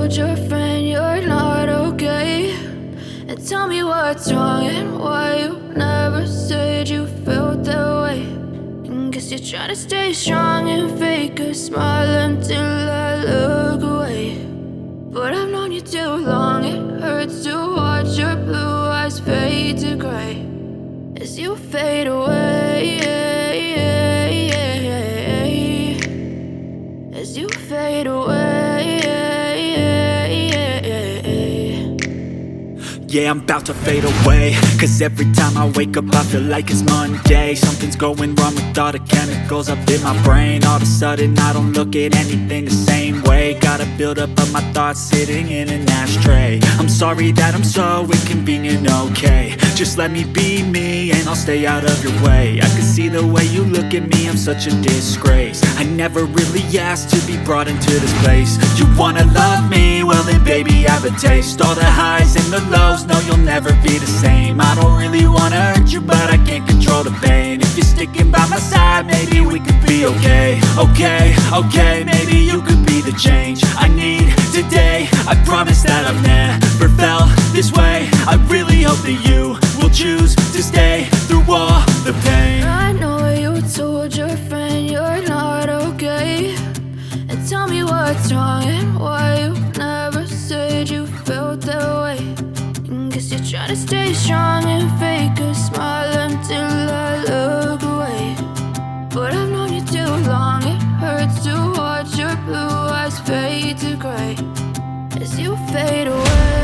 told your friend you're not okay, and tell me what's wrong and why you never said you felt that way. And guess you're trying to stay strong and fake a smile until I look away. But I've known you too long, it hurts to watch your blue eyes fade to gray as you fade away, as you fade away. Yeah, I'm about to fade away, cause every time I wake up I feel like it's Monday. Something's going wrong with all the chemicals up in my brain. All of a sudden I don't look at anything the same way. Got a build up of my thoughts sitting in an ashtray. I'm sorry that I'm so inconvenient, okay. Just let me be me and I'll stay out of your way. I can see the way you look at me, I'm such a disgrace. I never really asked to be brought into this place. You wanna love me? Well then baby, have a taste. All the highs and the lows, no, you'll never be the same. I don't really wanna hurt you, but I can't control the pain. If you're sticking by my side, maybe we could be okay. Okay, maybe you could be the change I need today. I promise that I've never felt this way. I really hope that you will choose to stay through all the pain. I know you told your friend you're not okay, and tell me what's wrong and why you never said you felt that way. And guess you're trying to stay strong and fake a smile until I look away. But I've known you too long, it hurts to watch your blue eyes fade to gray as you fade away.